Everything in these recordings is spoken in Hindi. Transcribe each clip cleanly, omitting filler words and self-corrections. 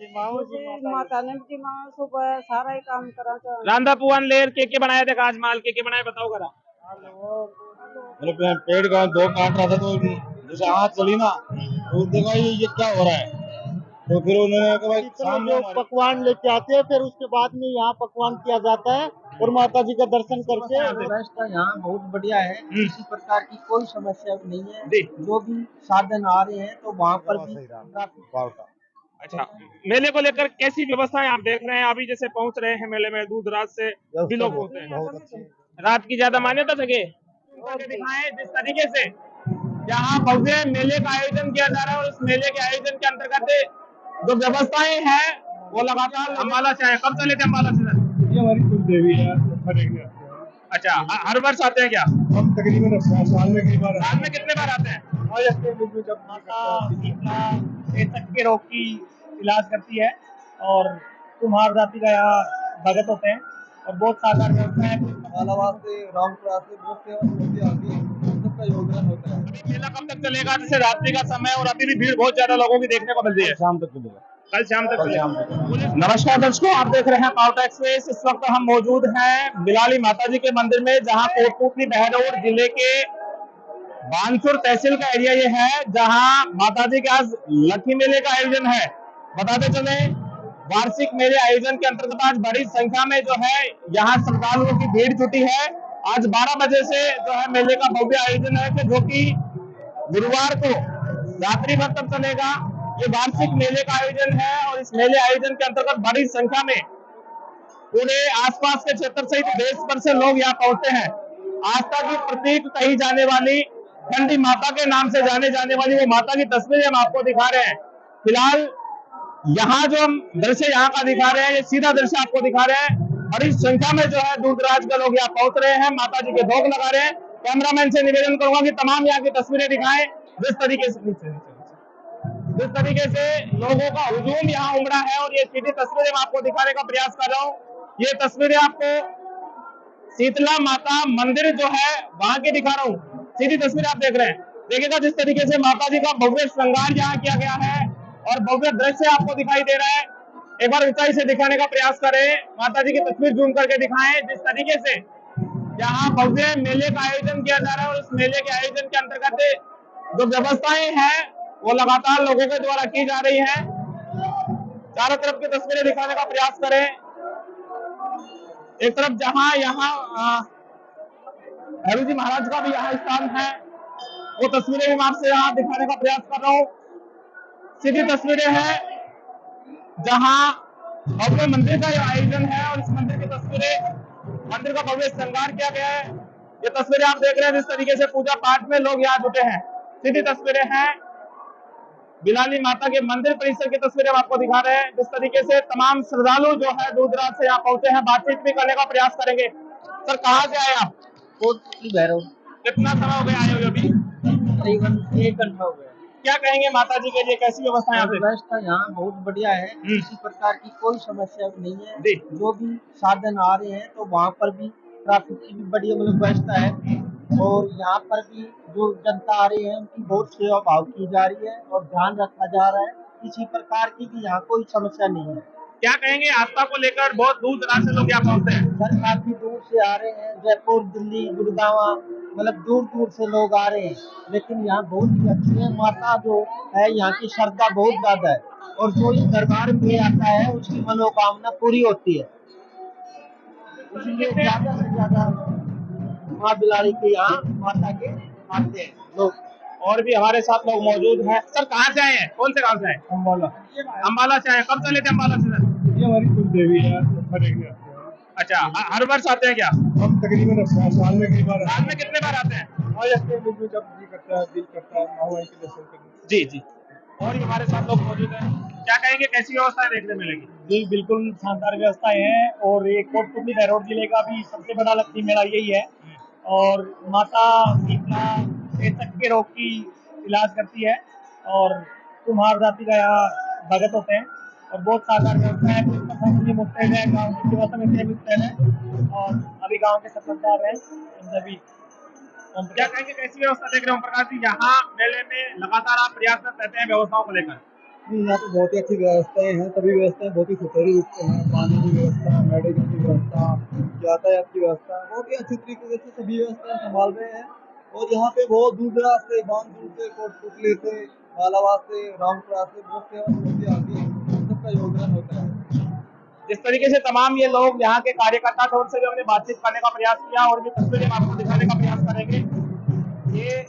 माता ने भी माँ सुबह सारा ही काम करा था। रांधा पुआन लेर के बनाए थे, आज माल के बनाए बताओ करा। मतलब पेड़ का दो काट रहा था तो जैसे हाथ चली ना तो देखा ये क्या हो रहा है। तो फिर उन्होंने कहा भाई सामने जो पकवान लेके आते हैं फिर उसके बाद में यहाँ पकवान किया जाता है और माता जी का दर्शन करके। व्यवस्था यहाँ बहुत बढ़िया है, किसी प्रकार की कोई समस्या नहीं है। जो भी साधन आ रहे हैं तो वहाँ पर भी ट्रैफिक। अच्छा, मेले को लेकर कैसी व्यवस्था है आप देख रहे हैं? अभी जैसे पहुंच रहे हैं मेले में, दूर दराज से भी लोग होते हैं। बहुत अच्छी रात की ज्यादा मान्यता जगह दिखाएं जिस तरीके से यहाँ भव्य मेले का आयोजन किया जा रहा है और उस मेले के आयोजन के अंतर्गत जो व्यवस्थाएं हैं वो लगातार। अम्बाला से आए, कब चले थे अम्बाला से? ये हमारी कुल देवी है। अच्छा, हर वर्ष आते हैं क्या? हम तकरीबन साल में कई बार साल में कितने बार आते हैं? जब माता के रोग की इलाज करती है और कुम्हार जाति का यहाँ भगत होते हैं और बहुत साकार व्यवस्था है। रामपुरा से बहुत सेवा आती है, सबका योगदान होता है। अभी मेला कब तक चलेगा? जैसे रात्रि का समय और अभी भी भीड़ बहुत ज्यादा लोगों की देखने को मिल रही है। शाम तक चलेगा। कल शाम तक चलेगा। नमस्कार दर्शकों, आप देख रहे हैं पावटा एक्सप्रेस। इस वक्त हम मौजूद हैं बिलाली माता जी के मंदिर में, जहां कोटपुतली बहरौर जिले के बानसूर तहसील का एरिया ये है, जहां माता जी के आज लठी मेले का आयोजन है। बताते चले, वार्षिक मेले आयोजन के अंतर्गत आज बड़ी संख्या में जो है यहाँ श्रद्धालुओं की भीड़ जुटी है। आज 12 बजे से जो है मेले का भव्य आयोजन है, जो कि गुरुवार को रात्रि भर तक चलेगा। ये वार्षिक मेले का आयोजन है और इस मेले आयोजन के अंतर्गत बड़ी संख्या में पूरे आसपास के क्षेत्र सहित देश भर से लोग यहाँ पहुंचते हैं। आस्था की प्रतीक कही जाने वाली चंडी माता के नाम से जाने जाने वाली वो माता की तस्वीरें हम आपको दिखा रहे हैं। फिलहाल यहाँ जो हम दृश्य यहाँ का दिखा रहे हैं, ये सीधा दृश्य आपको दिखा रहे हैं। बड़ी संख्या में जो है दूर दराज के लोग यहाँ पहुंच रहे हैं, माता जी के भोग लगा रहे हैं। कैमरामैन से निवेदन करूंगा कि तमाम यहाँ की तस्वीरें दिखाएं। जिस तरीके से लोगों का हुजूम यहाँ उमड़ा है और ये सीधी तस्वीरें मैं आपको दिखाने का प्रयास कर रहा हूँ। ये तस्वीरें आपको शीतला माता मंदिर जो है वहां की दिखा रहा हूँ। सीधी तस्वीर आप देख रहे हैं, देखिएगा जिस तरीके से माता जी का भव्य श्रृंगार यहाँ किया गया है और भव्य दृश्य आपको दिखाई दे रहा है। एक बार ऊंचाई से दिखाने का प्रयास करें, माता जी की तस्वीर जूम करके दिखाएं। जिस तरीके से यहाँ भव्य मेले का आयोजन किया जा रहा है और उस मेले के आयोजन के अंतर्गत जो व्यवस्थाएं हैं वो लगातार लोगों के द्वारा की जा रही है। चारों तरफ की तस्वीरें दिखाने का प्रयास करें। एक तरफ जहां यहाँ भैरू जी महाराज का भी यहाँ स्थान है, वो तस्वीरें भी मैं आपसे यहाँ दिखाने का प्रयास कर रहा हूँ। सीधी तस्वीरें हैं जहां भव्य मंदिर का आयोजन है और इस मंदिर की तस्वीरें, मंदिर का भव्य श्रृंगार किया गया है। ये तस्वीरें आप देख रहे हैं जिस तरीके से पूजा पाठ में लोग यहाँ जुटे हैं। सीधी तस्वीरें हैं बिलाली माता के मंदिर परिसर की तस्वीरें हम आपको दिखा रहे हैं। जिस तरीके से तमाम श्रद्धालु जो है दूर दराज से यहाँ पहुंचे हैं, बातचीत भी करने का प्रयास करेंगे। सर, कहाँ से आए आप? भैरव। कितना समय हो गया आए हुए? अभी करीबन 1 घंटा हो गया। क्या कहेंगे माता जी के लिए, कैसी व्यवस्था है? व्यवस्था यहाँ बहुत बढ़िया है, किसी प्रकार की कोई समस्या नहीं है। जो भी साधन आ रहे हैं तो वहाँ पर भी ट्रैफिक की भी बढ़िया मतलब व्यवस्था है और यहाँ पर भी जो जनता आ रही है उनकी बहुत सेवा भाव की जा रही है और ध्यान रखा जा रहा है। किसी प्रकार की भी यहाँ कोई समस्या नहीं है। क्या कहेंगे, आस्था को लेकर बहुत दूर दराज से लोग यहाँ पहुंचते हैं? सर, काफी दूर से आ रहे हैं, जयपुर, दिल्ली, गुड़गांव, मतलब दूर दूर से लोग आ रहे हैं। लेकिन यहाँ बहुत ही अच्छी है, माता जो है यहाँ की श्रद्धा बहुत ज्यादा है और जो इस दरबार में आता है उसकी मनोकामना पूरी होती है। इसलिए ज्यादा से ज्यादा माँ बिलारी के यहाँ माता के आते हैं लोग। और भी हमारे साथ लोग मौजूद हैं। सर, कहाँ से आए हैं? कौन से गांव से आए? अम्बाला। अम्बाला से आए, कब चले थे अम्बाला से? सर, ये हमारी कुल देवी है। अच्छा, हर वर्ष आते हैं क्या? हम तकरीबन साल में कई बार। साल में कितने बार आते हैं? जब दिल करता है माँ के दर्शन करने। जी जी। और भी हमारे साथ लोग मौजूद हैं। क्या कहेंगे, कैसी व्यवस्था है देखने मिलेगी? जी, बिल्कुल शानदार व्यवस्था है और ये कोटपुतली बहरौर जिले का भी सबसे बड़ा लक्ष्मी मेला यही है और माता शीतला के रोग की इलाज करती है और कुम्हार जाति का यहाँ भगत होते हैं और बहुत साकार व्यवस्था है। मुस्तैद है, गाँव की सेवा समिति मुस्तैद है और अभी गाँव के सरपंच हैं सभी। क्या कहेंगे, कैसी व्यवस्था देख रहे हो प्रकाश जी? यहाँ मेले में लगातार आप प्रयासरत रहते हैं व्यवस्थाओं को लेकर। कि यहाँ पे बहुत ही अच्छी व्यवस्थाएं हैं, सभी व्यवस्थाएं बहुत ही सुचारू रूप से हैं। पानी की व्यवस्था, मेडिकल की व्यवस्था, यातायात की व्यवस्था, बहुत ही अच्छी तरीके से सभी व्यवस्थाएं संभाल रहे हैं। और यहाँ पे बहुत दूर दराज से, बानसूर से, कोटपुतली से, झालावाड़ से, रामपुरा से बहुत से आदमी सबका योगदान होता है। जिस तरीके से तमाम ये लोग यहाँ के कार्यकर्ता थे, उनसे भी हमने बातचीत करने का प्रयास किया और भी तस्वीरें हम आपको दिखाने का प्रयास करेंगे। ये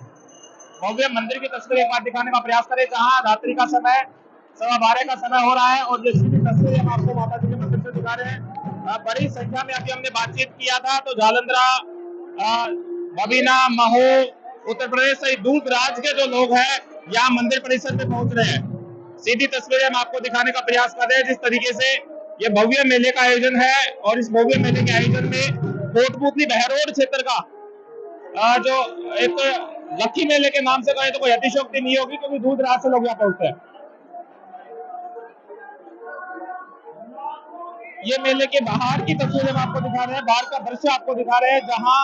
भव्य मंदिर की तस्वीर एक बार दिखाने का प्रयास करें, जहाँ रात्रि का समय 12:15 का समय हो रहा है और ये सीधी तस्वीरें हम आपको माता जी के मंदिर से दिखा रहे हैं। बड़ी संख्या में अभी हमने बातचीत किया था तो जालंधरा, बबीना, महू, उत्तर प्रदेश सहित दूर दराज के जो लोग हैं यहाँ मंदिर परिसर में पहुंच रहे हैं। सीधी तस्वीरें हम आपको दिखाने का प्रयास कर रहे हैं जिस तरीके से ये भव्य मेले का आयोजन है। और इस भव्य मेले के आयोजन में कोटपुतली बहरोड क्षेत्र का जो एक लक्की मेले के नाम से कहें तो कोई अतिशयोक्ति नहीं होगी, क्योंकि दूर दराज से लोग यहाँ पहुंचते हैं। ये मेले के बाहर की तस्वीरें हम आपको दिखा रहे हैं, बाहर का दृश्य आपको दिखा रहे हैं, जहां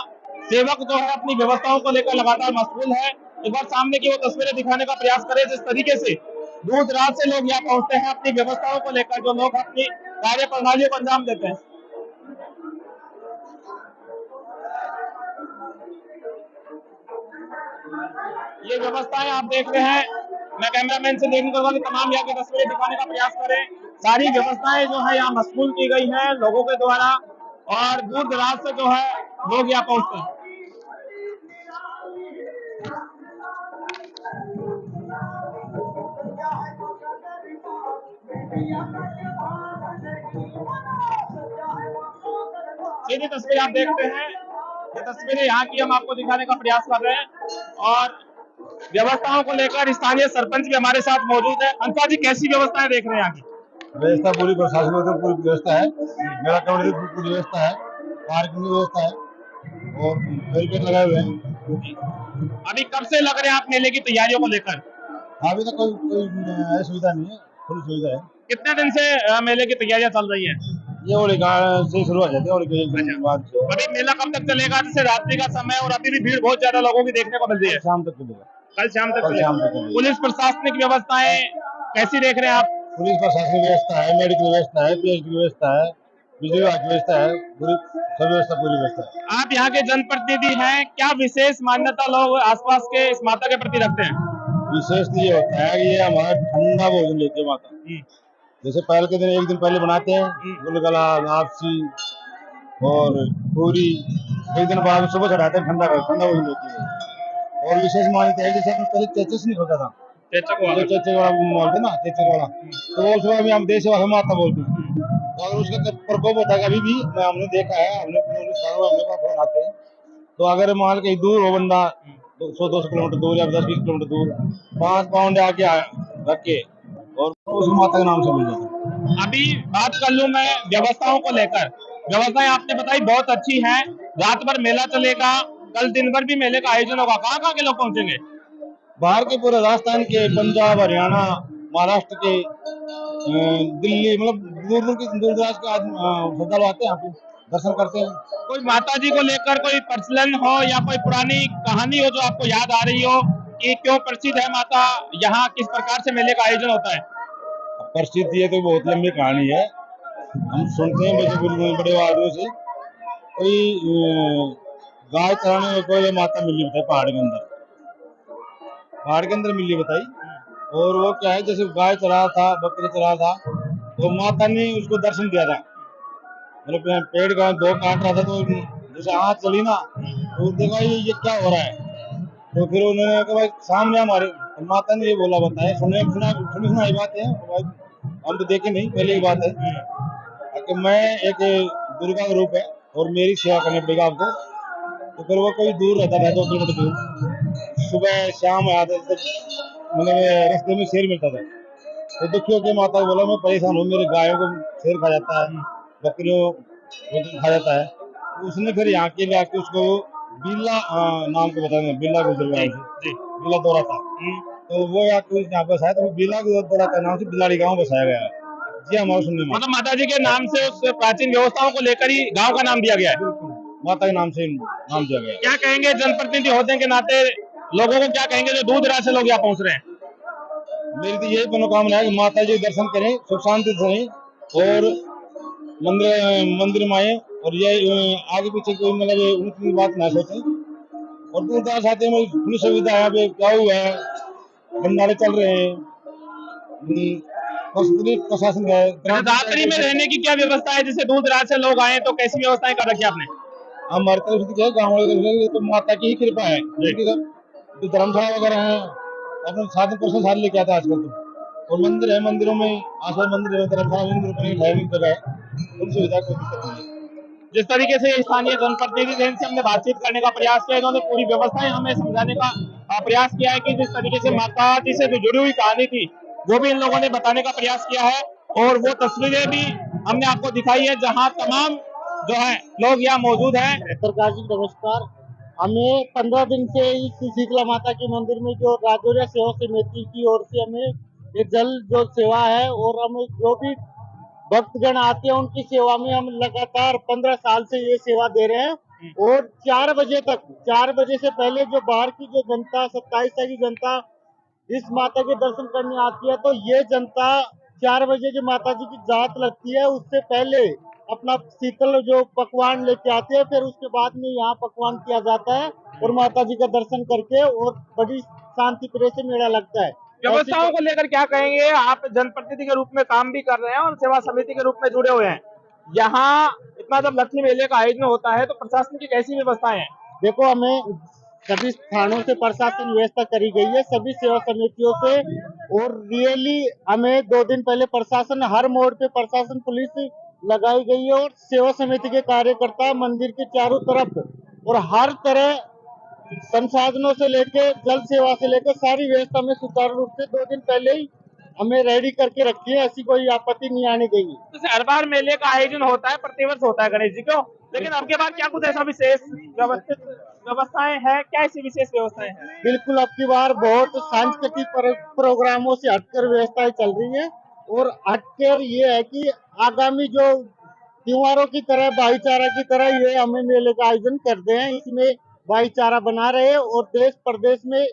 सेवक जो है अपनी व्यवस्थाओं को लेकर लगातार मशगूल है। एक बार सामने की वो तस्वीरें दिखाने का प्रयास करें जिस तरीके से दूर दराज से लोग यहाँ पहुंचते हैं अपनी व्यवस्थाओं को लेकर, जो लोग अपनी कार्य प्रणालियों को अंजाम देते हैं। ये व्यवस्थाएं आप देख रहे हैं, मैं कैमरामैन से निवेदन करूंगा कि तमाम यहाँ की तस्वीरें दिखाने का प्रयास करें। सारी व्यवस्थाएं जो है यहाँ मशगूल की गई हैं लोगों के द्वारा और दूर दराज से जो है लोग यहाँ पहुंचते हैं। सीधी तस्वीर आप देखते हैं, ये तस्वीरें यहाँ की हम आपको दिखाने का प्रयास कर रहे हैं और व्यवस्थाओं को लेकर स्थानीय सरपंच भी हमारे साथ मौजूद है। अंसा जी, कैसी व्यवस्थाएं देख रहे हैं यहाँ की? व्यवस्था पूरी प्रशासन की पूरी व्यवस्था है, मेला कमेटी की पूरी व्यवस्था है, पार्किंग की व्यवस्था है और बैरिकेड लगाए हुए हैं। अभी कब से लग रहे हैं आप मेले की तैयारियों को लेकर? अभी तक कोई सुविधा नहीं है, फुल सुविधा है। कितने दिन से मेले की तैयारियां चल रही हैं? ये होलिका से शुरू हो जाती है और एक दिन बाद अभी मेला कब तक चलेगा? जैसे रात्रि का समय और अभी भी भीड़ बहुत ज्यादा लोगों की देखने को मिल रही है। शाम तक चलेगा। कल शाम तक चलेगा। पुलिस प्रशासनिक व्यवस्थाएं कैसी देख रहे हैं आप? पुलिस प्रशासनिक व्यवस्था है, मेडिकल व्यवस्था है, पीएचडी व्यवस्था है, बिजली विभाग की व्यवस्था है, पूरी सब व्यवस्था पूरी व्यवस्था है। आप यहाँ के जनप्रतिनिधि हैं, क्या विशेष मान्यता लोग आसपास के इस माता के प्रति रखते हैं? विशेष ये होता है कि ये हमारा ठंडा भोजन लेती है माता। जैसे पहले के दिन एक दिन पहले बनाते हैं गुलगला, लापसी और पूरी, एक दिन बाद सुबह चढ़ाते हैं ठंडा भोजन लेती है। और विशेष मान्यता है जैसे पहले चेचस नहीं होता था, चेचक वाला बोलते ना, चेचक वाला, तो वो सुबह भी हम देश वाला माता बोलते हैं। तो अगर उसका प्रकोप होता है कभी भी, हमने देखा है, हमने आते हैं तो अगर मान के दूर हो बंदा 100-200 किलोमीटर दूर या 10-20 किलोमीटर दूर 5 पाउंड आके रख के और उस माता के नाम से मिल जाता है। अभी बात कर लूं मैं व्यवस्थाओं को लेकर, व्यवस्थाएं आपने बताई बहुत अच्छी हैं, रात भर मेला चलेगा, कल दिन भर भी मेले का आयोजन होगा। कहाँ के लोग पहुंचेंगे? बाहर के पूरे राजस्थान के, पंजाब, हरियाणा, महाराष्ट्र के, दिल्ली, मतलब दूर दराज के श्रद्धालु आते हैं यहाँ पे दर्शन करते हैं। कोई माता जी को लेकर कोई प्रचलन हो या कोई पुरानी कहानी हो जो आपको याद आ रही हो कि क्यों प्रसिद्ध है माता, यहाँ किस प्रकार से मेले का आयोजन होता है? प्रसिद्ध ये तो बहुत लंबी कहानी है, हम सुनते हैं बड़े आदमियों से। कोई गाय चराने में कोई माता मिली बताई पहाड़ के अंदर मिली बताई। और वो क्या है, जैसे गाय चरा था, बकरी चरा था, तो माता ने उसको दर्शन दिया था। मतलब पेड़ का 2 काट रहा था तो जैसे हाथ चली ना, तो देखा ये क्या हो रहा है। तो फिर उन्होंने कहा भाई सामने हमारे, माता ने ये बोला बताया, सुना ये बात है, हम तो देखे नहीं, पहले की बात है कि मैं एक दुर्गा का रूप है और मेरी सेवा करनी पड़ेगा आपको। तो फिर वो कोई दूर रहता था 2 किलोमीटर दूर, सुबह शाम आता, मतलब रास्ते में शेर मिलता था। तो दुखियों के माता को बोला मैं परेशान हूँ, मेरे गायों को शेर खा जाता है, बकरियों को खा जाता है। तो उसने फिर यहाँ के लिए आके उसको बिल्ला नाम को बताया, बिल्ला गुजरवा बिल्ला दौरा था, तो वो यहाँ पे बसाया, तो बिल्ला दौरा का नाम से बिलाड़ी गाँव बसाया गया है। जी हमारा सुनने में, मतलब माता जी के नाम से उस प्राचीन व्यवस्थाओं को लेकर ही गांव का नाम दिया गया है। माता के नाम से नाम दिया गया है। क्या कहेंगे जनप्रतिनिधि होने के नाते, लोगों को क्या कहेंगे जो दूर दराज से लोग यहाँ पहुंच रहे हैं? मेरी तो यही मनोकामना है कि माता जी के दर्शन करें, सुख शांति से रहें और मंदिर में आए और ये आगे पीछे कोई मतलब ऊँची बात ना सोचें। और दूर दराज आते हैं पुलिस सुविधा है, अभी क्या हुआ है, भंडारे चल रहे हैं, पुलिस प्रशासन है। नवरात्रि में रहने की क्या व्यवस्था है? जैसे दूर दराज से लोग आए तो कैसी व्यवस्थाएं कर रखी है आपने? हमारे तरफ से क्या है, गाँव वाले तरफ से तो माता की ही कृपा है। जो धर्मशाला वगैरह है अपने साधन परसेंट सारे लेके आता है आजकल तो। और मंदिर है, मंदिरों में आसपास मंदिर है, धर्मशाला मंदिर बनी जगह है, उन सुविधा कोई दिक्कत नहीं है। जिस तरीके से स्थानीय जनप्रतिनिधि से हमने बातचीत करने का प्रयास किया, इन्होंने पूरी व्यवस्थाएं हमें समझाने का प्रयास किया है कि जिस तरीके से माता जी से जो जुड़ी हुई कहानी थी वो भी इन लोगों ने बताने का प्रयास किया है और वो तस्वीरें भी हमने आपको दिखाई है जहां तमाम जो है लोग यहाँ मौजूद हैं। सरकार जी नमस्कार। हमें 15 दिन से इस शीतला माता के मंदिर में जो राजौरिया सेवा समिति की ओर से हमें ये जल जो सेवा है और हमें जो भी भक्तगण आते हैं उनकी सेवा में हम लगातार 15 साल से ये सेवा दे रहे हैं। और 4 बजे तक, 4 बजे से पहले जो बाहर की जो जनता 27 की जनता इस माता के दर्शन करने आती है, तो ये जनता 4 बजे जो माता जी की जात लगती है उससे पहले अपना शीतल जो पकवान लेके आते हैं, फिर उसके बाद में यहाँ पकवान किया जाता है और माता जी का दर्शन करके और बड़ी शांति प्रिय से मेला लगता है। व्यवस्थाओं को लेकर क्या कहेंगे? आप जनप्रतिनिधि के रूप में काम भी कर रहे हैं और सेवा समिति के रूप में जुड़े हुए हैं। यहाँ इतना जब लक्ष्मी मेले का आयोजन होता है तो प्रशासन की कैसी व्यवस्थाएं हैं? देखो, हमें सभी थानों से प्रशासन व्यवस्था करी गई है, सभी सेवा समितियों से। और रियली हमें 2 दिन पहले प्रशासन हर मोड़ पे प्रशासन पुलिस लगाई गई है और सेवा समिति के कार्यकर्ता मंदिर के चारों तरफ और हर तरह संसाधनों से लेके जल सेवा से लेकर सारी व्यवस्था में सुचारू रूप से 2 दिन पहले ही हमें रेडी करके रखी है, ऐसी कोई आपत्ति नहीं आने देगी। जैसे हर बार मेले का आयोजन होता है, प्रतिवर्ष होता है गणेश जी को, लेकिन अब के बाद क्या कुछ ऐसा विशेष व्यवस्थित व्यवस्थाएं हैं? क्या ऐसी विशेष व्यवस्थाएं हैं? बिल्कुल, अब की बार बहुत सांस्कृतिक प्रोग्रामों से हटकर व्यवस्थाएं चल रही है और हटकर ये है कि आगामी जो त्योहारों की तरह, भाईचारा की तरह ये हमें मेले का आयोजन करते हैं, इसमें भाईचारा बना रहे और देश प्रदेश में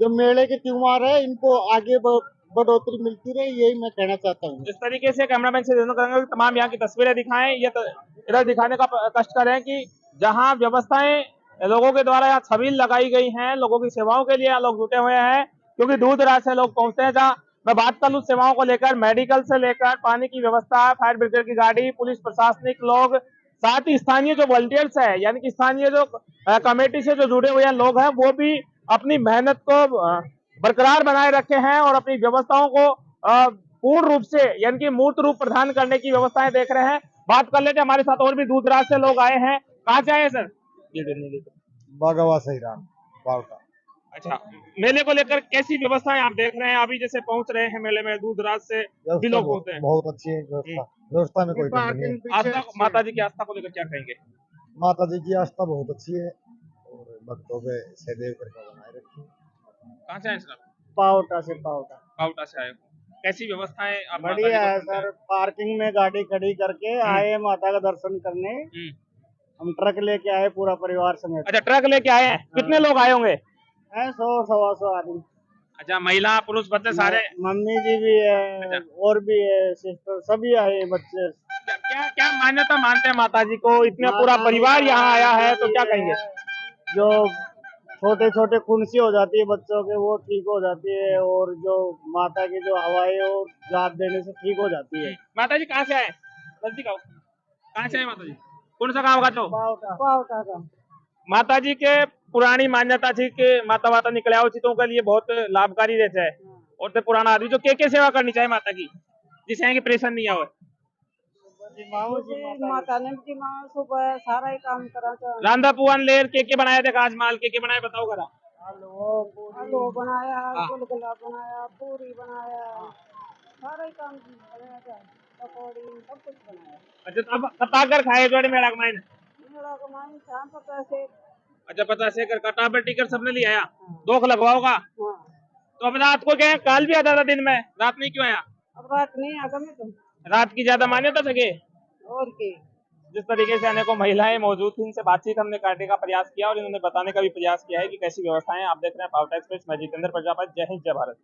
जो मेले के त्योहार है इनको आगे बढ़ोतरी मिलती रहे, यही मैं कहना चाहता हूँ। जिस तरीके से कैमरामैन से विनती करेंगे कि तमाम यहाँ की तस्वीरें दिखाएं, ये इधर दिखाने का कष्ट करें कि जहाँ व्यवस्थाएं लोगों के द्वारा यहाँ छबील लगाई गई हैं, लोगों की सेवाओं के लिए यहाँ लोग जुटे हुए हैं, क्योंकि दूर दराज से लोग पहुंचते हैं। जहाँ मैं बात कर लूँ सेवाओं को लेकर, मेडिकल से लेकर पानी की व्यवस्था, फायर ब्रिगेड की गाड़ी, पुलिस प्रशासनिक लोग, साथ ही स्थानीय जो वॉलंटियर्स है, यानी कि स्थानीय जो कमेटी से जो जुड़े हुए लोग हैं, वो भी अपनी मेहनत को बरकरार बनाए रखे हैं और अपनी व्यवस्थाओं को पूर्ण रूप से यानी कि मूर्त रूप प्रदान करने की व्यवस्थाएं देख रहे हैं। बात कर लेते हैं, हमारे साथ और भी दूर दराज से लोग आए हैं। कहाँ से आए हैं सर? बागवा सही राम बावटा। अच्छा, मेले को लेकर कैसी व्यवस्थाएं आप देख रहे हैं? अभी जैसे पहुंच रहे हैं मेले में, दूर दराज से भी लोग पहुंचते हैं। बहुत अच्छी है व्यवस्था में कोई कमी नहीं है। आस्था, माता जी की आस्था को लेकर क्या कहेंगे? माता जी की आस्था बहुत अच्छी है और भक्तों पे सदैव कृपा बनाए रखी है। कहाँ से आए सर? पावटा से पावटा से आए हो। कैसी व्यवस्थाएं आप? बढ़िया है सर, पार्किंग में गाड़ी खड़ी करके आए माता का दर्शन करने। हम ट्रक लेके आए पूरा परिवार समेत। अच्छा, ट्रक लेके आए हैं। कितने लोग आए होंगे? 100-125 आदमी। अच्छा, महिला पुरुष बच्चे सारे? मम्मी जी भी है और भी है, सिस्टर सभी आए, बच्चे। क्या क्या मान्यता मानते हैं माता जी को? इतना पूरा परिवार यहाँ आया है तो क्या कहेंगे? जो छोटे छोटे खुनसी हो जाती है बच्चों के, वो ठीक हो जाती है और जो माता की जो हवाएं और जात देने से ठीक हो जाती है। माता जी कहाँ से आए? जल्दी कहो, कहाँ से आए माता जी? कौन सा गाँव का? तो पावटा का। माता जी के पुरानी मान्यता थी कि माता वाता निकले उचितों के लिए बहुत लाभकारी रहता है और तो पुराना आदमी जो के सेवा करनी चाहिए माता की, जिससे कि प्रेशर नहीं आवे। माता ने सुबह सारा ही काम करा। रांधा पुआन लेर के बनाया थे, आज माल के बनाए बताओ करा। हलवा बनाया, गुलगुला बनाया, पूरी बनाया, सारा ही काम बनाया था, पकौड़ी सब कुछ बनाया। अच्छा, तब कताकर खाए जोड़े मेरा कमाइन? मेरा कमाइन 50 एक। अच्छा, 50 एक कटा बटी कर सबने लिया आया। 2 लगवाओगा? तो अब रात को क्या काल भी आता था दिन में, रात नहीं क्यों आया? अब रात नहीं आगा में तो रात की ज्यादा मान्यता सके और की। जिस तरीके से अनेकों महिलाएं मौजूद थी, इनसे बातचीत हमने करने का प्रयास किया और इन्होंने बताने का भी प्रयास किया है कि कैसी व्यवस्थाएं। आप देख रहे हैं पावटा एक्सप्रेस, मैं जितेंद्र प्रजापति। जय हिंद, जय भारत।